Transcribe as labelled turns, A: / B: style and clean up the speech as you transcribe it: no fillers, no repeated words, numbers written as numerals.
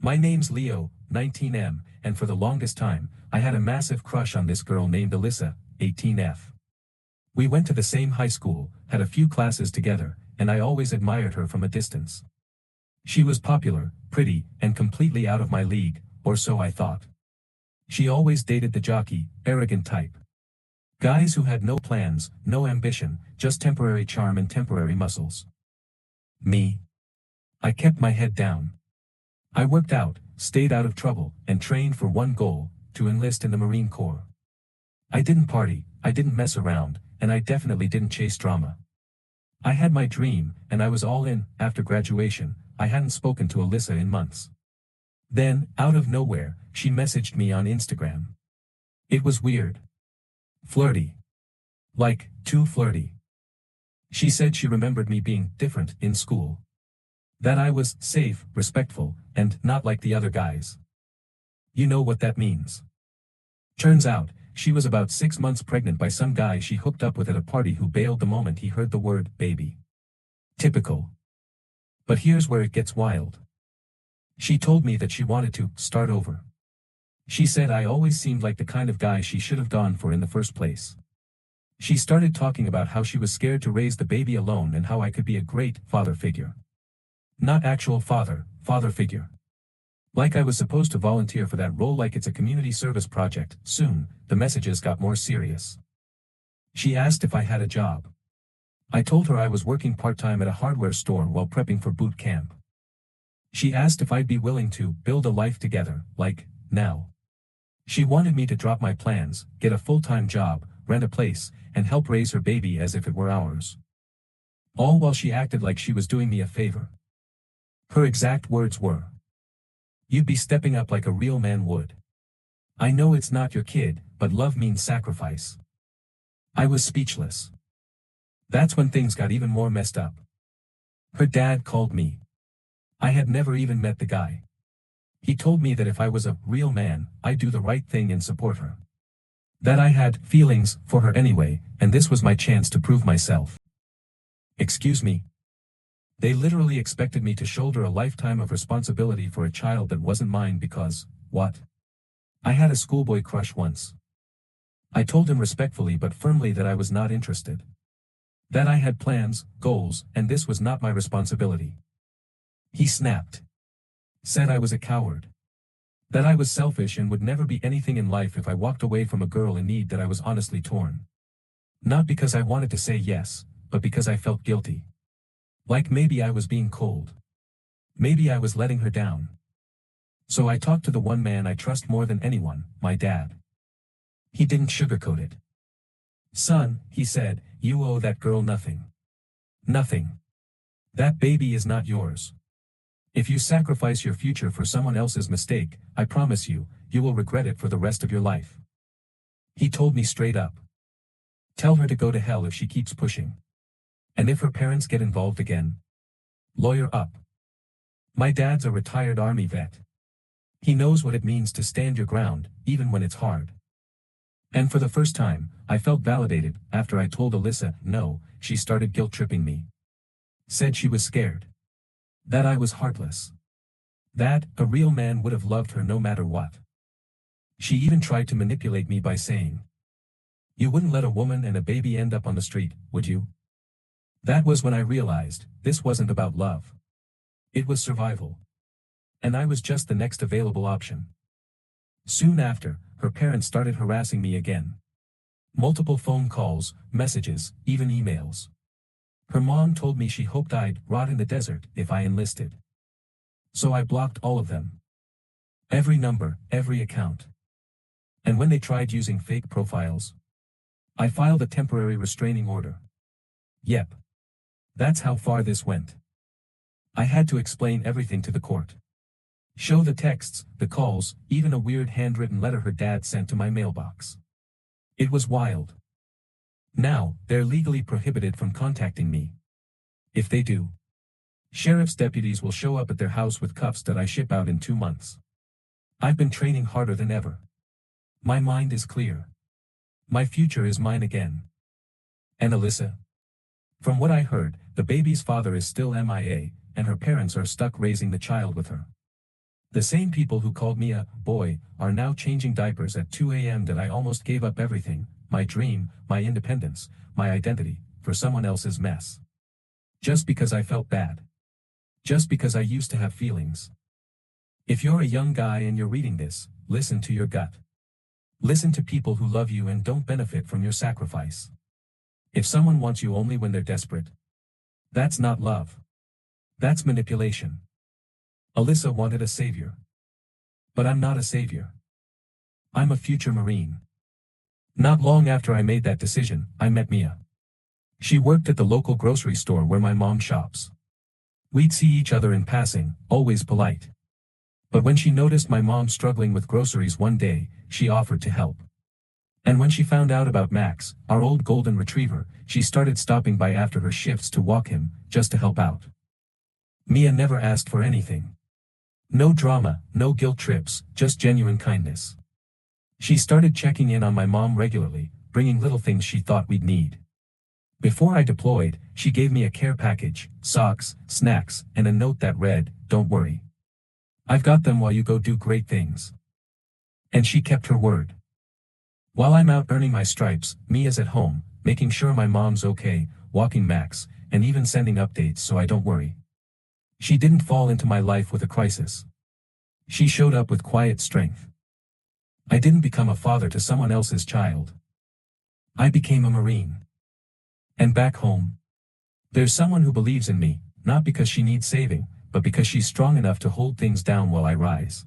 A: My name's Leo, 19M, and for the longest time, I had a massive crush on this girl named Alyssa, 18F. We went to the same high school, had a few classes together, and I always admired her from a distance. She was popular, pretty, and completely out of my league, or so I thought. She always dated the jockey, arrogant type. Guys who had no plans, no ambition, just temporary charm and temporary muscles. Me. I kept my head down. I worked out, stayed out of trouble, and trained for one goal, to enlist in the Marine Corps. I didn't party, I didn't mess around, and I definitely didn't chase drama. I had my dream, and I was all in. After graduation, I hadn't spoken to Alyssa in months. Then, out of nowhere, she messaged me on Instagram. It was weird. Flirty. Like, too flirty. She said she remembered me being different in school. That I was safe, respectful, and not like the other guys. You know what that means. Turns out, she was about 6 months pregnant by some guy she hooked up with at a party who bailed the moment he heard the word baby. Typical. But here's where it gets wild. She told me that she wanted to start over. She said I always seemed like the kind of guy she should have gone for in the first place. She started talking about how she was scared to raise the baby alone and how I could be a great father figure. Not actual father figure. Like I was supposed to volunteer for that role like it's a community service project. Soon, the messages got more serious. She asked if I had a job. I told her I was working part-time at a hardware store while prepping for boot camp. She asked if I'd be willing to build a life together, like, now. She wanted me to drop my plans, get a full-time job, rent a place, and help raise her baby as if it were ours. All while she acted like she was doing me a favor. Her exact words were, "You'd be stepping up like a real man would. I know it's not your kid, but love means sacrifice." I was speechless. That's when things got even more messed up. Her dad called me. I had never even met the guy. He told me that if I was a real man, I'd do the right thing and support her. That I had feelings for her anyway, and this was my chance to prove myself. Excuse me. They literally expected me to shoulder a lifetime of responsibility for a child that wasn't mine because, what? I had a schoolboy crush once. I told him respectfully but firmly that I was not interested. That I had plans, goals, and this was not my responsibility. He snapped. Said I was a coward. That I was selfish and would never be anything in life if I walked away from a girl in need. That I was honestly torn. Not because I wanted to say yes, but because I felt guilty. Like maybe I was being cold. Maybe I was letting her down. So I talked to the one man I trust more than anyone, my dad. He didn't sugarcoat it. "Son," he said, "you owe that girl nothing. Nothing. That baby is not yours. If you sacrifice your future for someone else's mistake, I promise you, you will regret it for the rest of your life." He told me straight up. Tell her to go to hell if she keeps pushing. And if her parents get involved again, lawyer up. My dad's a retired army vet. He knows what it means to stand your ground, even when it's hard. And for the first time, I felt validated. After I told Alyssa no, she started guilt-tripping me. Said she was scared. That I was heartless. That a real man would have loved her no matter what. She even tried to manipulate me by saying, "You wouldn't let a woman and a baby end up on the street, would you?" That was when I realized, this wasn't about love. It was survival. And I was just the next available option. Soon after, her parents started harassing me again. Multiple phone calls, messages, even emails. Her mom told me she hoped I'd rot in the desert if I enlisted. So I blocked all of them. Every number, every account. And when they tried using fake profiles, I filed a temporary restraining order. Yep. That's how far this went. I had to explain everything to the court. Show the texts, the calls, even a weird handwritten letter her dad sent to my mailbox. It was wild. Now, they're legally prohibited from contacting me. If they do, sheriff's deputies will show up at their house with cuffs that I ship out in 2 months. I've been training harder than ever. My mind is clear. My future is mine again. And Alyssa? From what I heard, the baby's father is still MIA, and her parents are stuck raising the child with her. The same people who called me a boy are now changing diapers at 2 a.m. that I almost gave up everything, my dream, my independence, my identity, for someone else's mess. Just because I felt bad. Just because I used to have feelings. If you're a young guy and you're reading this, listen to your gut. Listen to people who love you and don't benefit from your sacrifice. If someone wants you only when they're desperate, that's not love. That's manipulation. Alyssa wanted a savior. But I'm not a savior. I'm a future Marine. Not long after I made that decision, I met Mia. She worked at the local grocery store where my mom shops. We'd see each other in passing, always polite. But when she noticed my mom struggling with groceries one day, she offered to help. And when she found out about Max, our old golden retriever, she started stopping by after her shifts to walk him, just to help out. Mia never asked for anything. No drama, no guilt trips, just genuine kindness. She started checking in on my mom regularly, bringing little things she thought we'd need. Before I deployed, she gave me a care package, socks, snacks, and a note that read, "Don't worry. I've got them while you go do great things." And she kept her word. While I'm out earning my stripes, Mia's at home, making sure my mom's okay, walking Max, and even sending updates so I don't worry. She didn't fall into my life with a crisis. She showed up with quiet strength. I didn't become a father to someone else's child. I became a Marine. And back home, there's someone who believes in me, not because she needs saving, but because she's strong enough to hold things down while I rise.